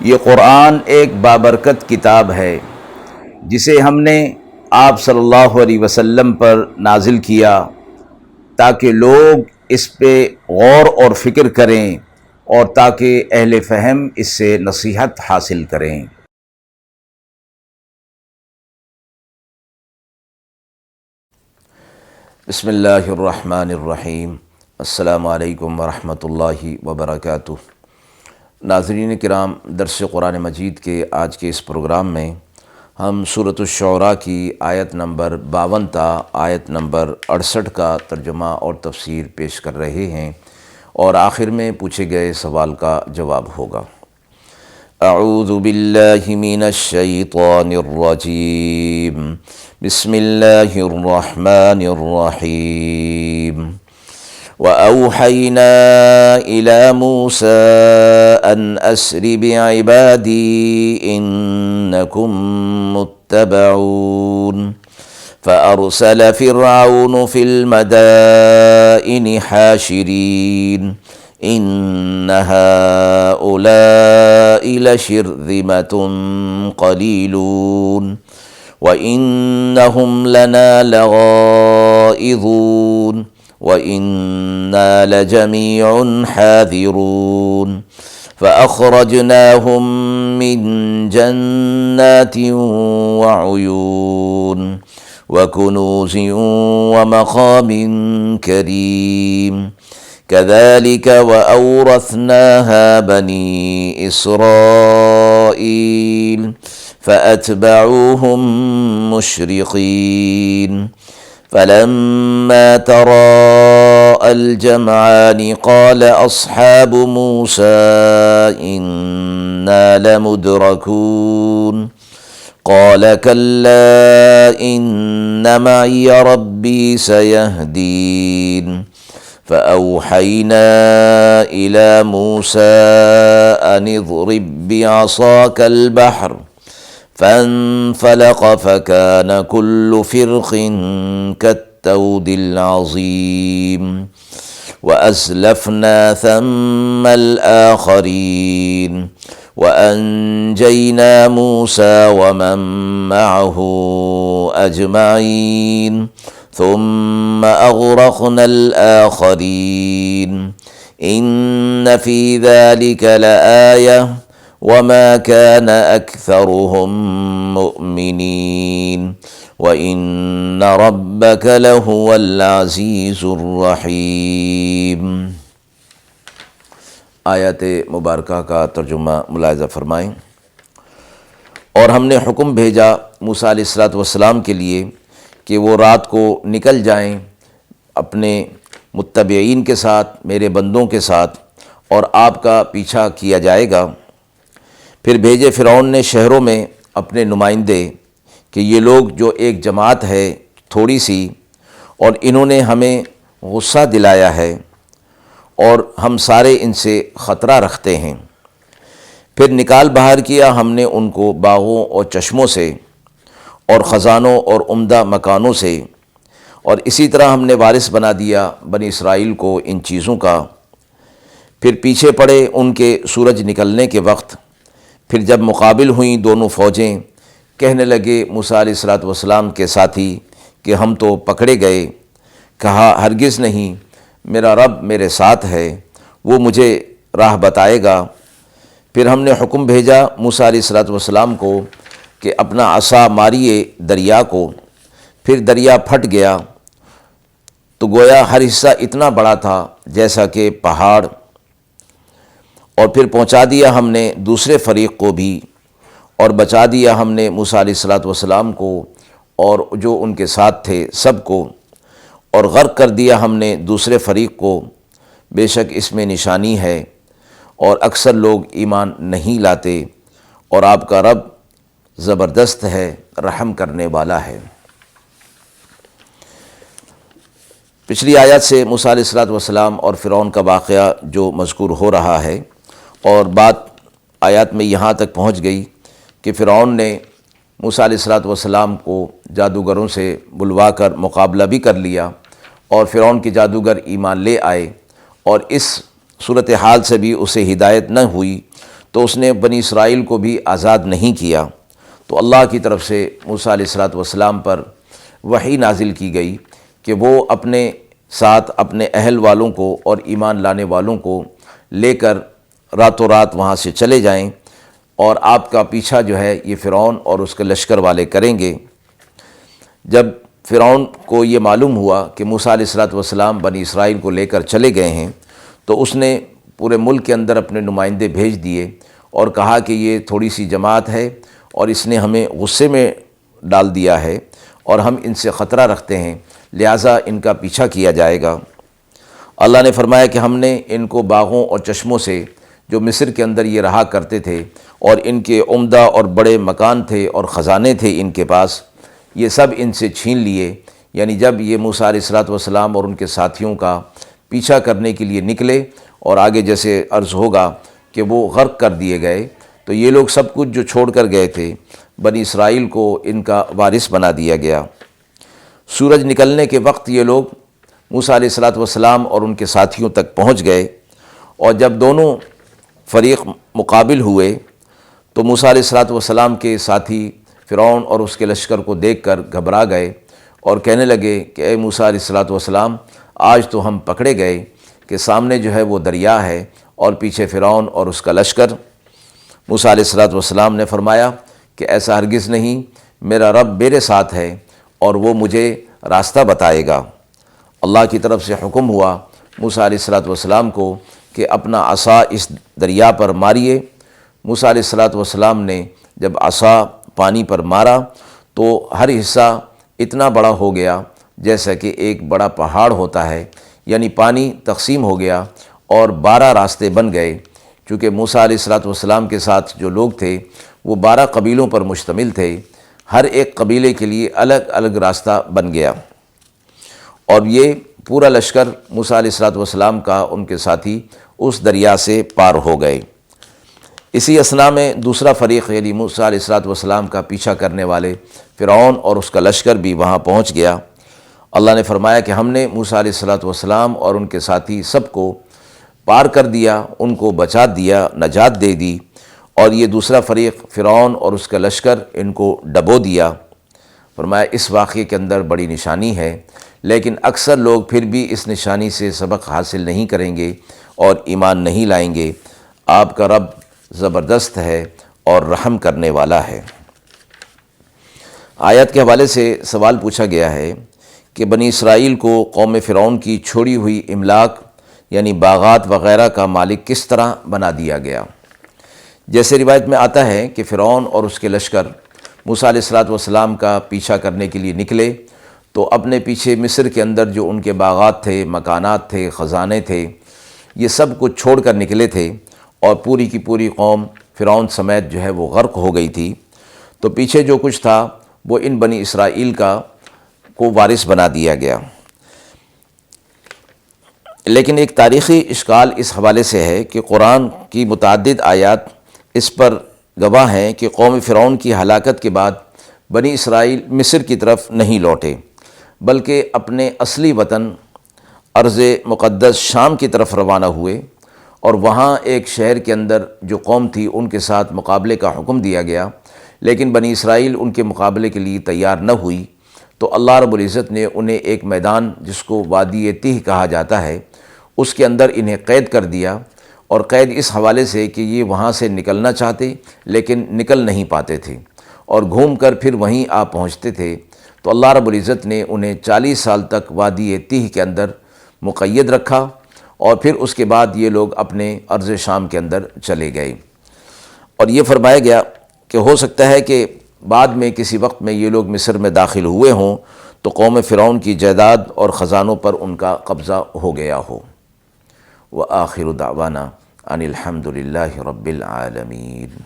یہ قرآن ایک بابرکت کتاب ہے جسے ہم نے آپ صلی اللہ علیہ وسلم پر نازل کیا تاکہ لوگ اس پہ غور اور فکر کریں اور تاکہ اہل فہم اس سے نصیحت حاصل کریں۔ بسم اللہ الرحمن الرحیم۔ السلام علیکم ورحمۃ اللہ وبرکاتہ۔ ناظرین کرام، درس قرآن مجید کے آج کے اس پروگرام میں ہم سورۃ الشعراء کی آیت نمبر 52 تا آیت نمبر 68 کا ترجمہ اور تفسیر پیش کر رہے ہیں، اور آخر میں پوچھے گئے سوال کا جواب ہوگا۔ اعوذ باللہ من الشیطان الرجیم، بسم اللہ الرحمن الرحیم۔ وَأَوْحَيْنَا إِلَى مُوسَىٰ أَنْ أَسْرِ بِعِبَادِي إِنَّكُمْ مُتَّبَعُونَ فَأَرْسَلَ فِرْعَوْنُ فِي الْمَدَائِنِ حَاشِرِينَ إِنَّ هَٰؤُلَاءِ لَشِرْذِمَةٌ قَلِيلُونَ وَإِنَّهُمْ لَنَا لَغَائِظُونَ وَإِنَّا لَجَمِيعٌ حَاذِرُونَ فَأَخْرَجْنَاهُمْ مِنْ جَنَّاتٍ وَعُيُونٍ وَكُنُوزٍ وَمَقَامٍ كَرِيمٍ كَذَلِكَ وَأَوْرَثْنَاهَا بَنِي إِسْرَائِيلَ فَأَتْبَعُوهُم مُّشْرِقِينَ فَلَمَّا تَرَاءَى الْجَمْعَانِ قَالَ أَصْحَابُ مُوسَىٰ إِنَّا لَمُدْرَكُونَ قَالَ كَلَّا إِنَّ مَعِيَ رَبِّي سَيَهْدِينِ فَأَوْحَيْنَا إِلَى مُوسَىٰ أَنِ اضْرِب بِّعَصَاكَ الْبَحْرَ فانفلق فكان كل فرق كالطود العظيم وأزلفنا ثم الآخرين وأنجينا موسى ومن معه أجمعين ثم أغرقنا الآخرين إن في ذلك لآية وَمَا كَانَ أَكْثَرُهُم مُؤْمِنِينَ وَإِنَّ رَبَّكَ لَهُوَ الْعَزِيزُ الرَّحِيمُ۔ آیات مبارکہ کا ترجمہ ملاحظہ فرمائیں۔ اور ہم نے حکم بھیجا موسیٰ علیہ السلام کے لیے کہ وہ رات کو نکل جائیں اپنے متبعین کے ساتھ، میرے بندوں کے ساتھ، اور آپ کا پیچھا کیا جائے گا۔ پھر بھیجے فرعون نے شہروں میں اپنے نمائندے کہ یہ لوگ جو ایک جماعت ہے تھوڑی سی، اور انہوں نے ہمیں غصہ دلایا ہے اور ہم سارے ان سے خطرہ رکھتے ہیں۔ پھر نکال باہر کیا ہم نے ان کو باغوں اور چشموں سے اور خزانوں اور عمدہ مکانوں سے، اور اسی طرح ہم نے وارث بنا دیا بنی اسرائیل کو ان چیزوں کا۔ پھر پیچھے پڑے ان کے سورج نکلنے کے وقت۔ پھر جب مقابل ہوئیں دونوں فوجیں، کہنے لگے موسیٰ علیہ السلام کے ساتھی کہ ہم تو پکڑے گئے۔ کہا ہرگز نہیں، میرا رب میرے ساتھ ہے، وہ مجھے راہ بتائے گا۔ پھر ہم نے حکم بھیجا موسیٰ علیہ السلام کو کہ اپنا عصا ماریے دریا کو، پھر دریا پھٹ گیا تو گویا ہر حصہ اتنا بڑا تھا جیسا کہ پہاڑ، اور پھر پہنچا دیا ہم نے دوسرے فریق کو بھی، اور بچا دیا ہم نے موسیٰ علیہ السلام کو اور جو ان کے ساتھ تھے سب کو، اور غرق کر دیا ہم نے دوسرے فریق کو۔ بے شک اس میں نشانی ہے اور اکثر لوگ ایمان نہیں لاتے، اور آپ کا رب زبردست ہے، رحم کرنے والا ہے۔ پچھلی آیات سے موسیٰ علیہ السلام اور فرعون کا واقعہ جو مذکور ہو رہا ہے، اور بات آیات میں یہاں تک پہنچ گئی کہ فرعون نے موسیٰ علیہ السلام کو جادوگروں سے بلوا کر مقابلہ بھی کر لیا، اور فرعون کے جادوگر ایمان لے آئے، اور اس صورتحال سے بھی اسے ہدایت نہ ہوئی، تو اس نے بنی اسرائیل کو بھی آزاد نہیں کیا۔ تو اللہ کی طرف سے موسیٰ علیہ السلام پر وحی نازل کی گئی کہ وہ اپنے ساتھ اپنے اہل والوں کو اور ایمان لانے والوں کو لے کر راتوں رات وہاں سے چلے جائیں، اور آپ کا پیچھا جو ہے یہ فرعون اور اس کے لشکر والے کریں گے۔ جب فرعون کو یہ معلوم ہوا کہ موسیٰ علیہ السلام بنی اسرائیل کو لے کر چلے گئے ہیں، تو اس نے پورے ملک کے اندر اپنے نمائندے بھیج دیے اور کہا کہ یہ تھوڑی سی جماعت ہے اور اس نے ہمیں غصے میں ڈال دیا ہے اور ہم ان سے خطرہ رکھتے ہیں، لہٰذا ان کا پیچھا کیا جائے گا۔ اللہ نے فرمایا کہ ہم نے ان کو باغوں اور چشموں سے جو مصر کے اندر یہ رہا کرتے تھے، اور ان کے عمدہ اور بڑے مکان تھے اور خزانے تھے ان کے پاس، یہ سب ان سے چھین لیے۔ یعنی جب یہ موسیٰ علیہ السلام اور ان کے ساتھیوں کا پیچھا کرنے کے لیے نکلے اور آگے جیسے عرض ہوگا کہ وہ غرق کر دیے گئے، تو یہ لوگ سب کچھ جو چھوڑ کر گئے تھے بنی اسرائیل کو ان کا وارث بنا دیا گیا۔ سورج نکلنے کے وقت یہ لوگ موسیٰ علیہ السلام اور ان کے ساتھیوں تک پہنچ گئے، اور جب دونوں فریق مقابل ہوئے تو موسیٰ علیہ السلام کے ساتھی فرعون اور اس کے لشکر کو دیکھ کر گھبرا گئے اور کہنے لگے کہ اے موسیٰ علیہ السلام، آج تو ہم پکڑے گئے کہ سامنے جو ہے وہ دریا ہے اور پیچھے فرعون اور اس کا لشکر۔ موسیٰ علیہ السلام نے فرمایا کہ ایسا ہرگز نہیں، میرا رب میرے ساتھ ہے اور وہ مجھے راستہ بتائے گا۔ اللہ کی طرف سے حکم ہوا موسیٰ علیہ السلام کو کہ اپنا عصا اس دریا پر ماریے۔ موسیٰ علیہ السلام نے جب عصا پانی پر مارا تو ہر حصہ اتنا بڑا ہو گیا جیسا کہ ایک بڑا پہاڑ ہوتا ہے، یعنی پانی تقسیم ہو گیا اور 12 راستے بن گئے۔ چونکہ موسیٰ علیہ السلام کے ساتھ جو لوگ تھے وہ 12 قبیلوں پر مشتمل تھے، ہر ایک قبیلے کے لیے الگ الگ راستہ بن گیا، اور یہ پورا لشکر موسیٰ علیہ السلام کا ان کے ساتھی اس دریا سے پار ہو گئے۔ اسی اثناء میں دوسرا فریق یعنی موسیٰ علیہ السلام کا پیچھا کرنے والے فرعون اور اس کا لشکر بھی وہاں پہنچ گیا۔ اللہ نے فرمایا کہ ہم نے موسیٰ علیہ السلام اور ان کے ساتھی سب کو پار کر دیا، ان کو بچا دیا، نجات دے دی، اور یہ دوسرا فریق فرعون اور اس کا لشکر ان کو ڈبو دیا۔ فرمایا اس واقعے کے اندر بڑی نشانی ہے، لیکن اکثر لوگ پھر بھی اس نشانی سے سبق حاصل نہیں کریں گے اور ایمان نہیں لائیں گے۔ آپ کا رب زبردست ہے اور رحم کرنے والا ہے۔ آیت کے حوالے سے سوال پوچھا گیا ہے کہ بنی اسرائیل کو قوم فرعون کی چھوڑی ہوئی املاک یعنی باغات وغیرہ کا مالک کس طرح بنا دیا گیا؟ جیسے روایت میں آتا ہے کہ فرعون اور اس کے لشکر موسیٰ علیہ السلام کا پیچھا کرنے کے لیے نکلے تو اپنے پیچھے مصر کے اندر جو ان کے باغات تھے، مکانات تھے، خزانے تھے، یہ سب کچھ چھوڑ کر نکلے تھے، اور پوری کی پوری قوم فرعون سمیت جو ہے وہ غرق ہو گئی تھی۔ تو پیچھے جو کچھ تھا وہ ان بنی اسرائیل کو وارث بنا دیا گیا۔ لیکن ایک تاریخی اشکال اس حوالے سے ہے کہ قرآن کی متعدد آیات اس پر گواہ ہیں کہ قوم فرعون کی ہلاکت کے بعد بنی اسرائیل مصر کی طرف نہیں لوٹے، بلکہ اپنے اصلی وطن ارض مقدس شام کی طرف روانہ ہوئے، اور وہاں ایک شہر کے اندر جو قوم تھی ان کے ساتھ مقابلے کا حکم دیا گیا، لیکن بنی اسرائیل ان کے مقابلے کے لیے تیار نہ ہوئی۔ تو اللہ رب العزت نے انہیں ایک میدان جس کو وادی تیہ کہا جاتا ہے اس کے اندر انہیں قید کر دیا، اور قید اس حوالے سے کہ یہ وہاں سے نکلنا چاہتے لیکن نکل نہیں پاتے تھے اور گھوم کر پھر وہیں آ پہنچتے تھے۔ تو اللہ رب العزت نے انہیں 40 سال تک وادی تیہ کے اندر مقید رکھا، اور پھر اس کے بعد یہ لوگ اپنے ارض شام کے اندر چلے گئے۔ اور یہ فرمایا گیا کہ ہو سکتا ہے کہ بعد میں کسی وقت میں یہ لوگ مصر میں داخل ہوئے ہوں تو قوم فرعون کی جائیداد اور خزانوں پر ان کا قبضہ ہو گیا ہو۔ وآخر دعوانا ان الحمد للہ رب العالمین۔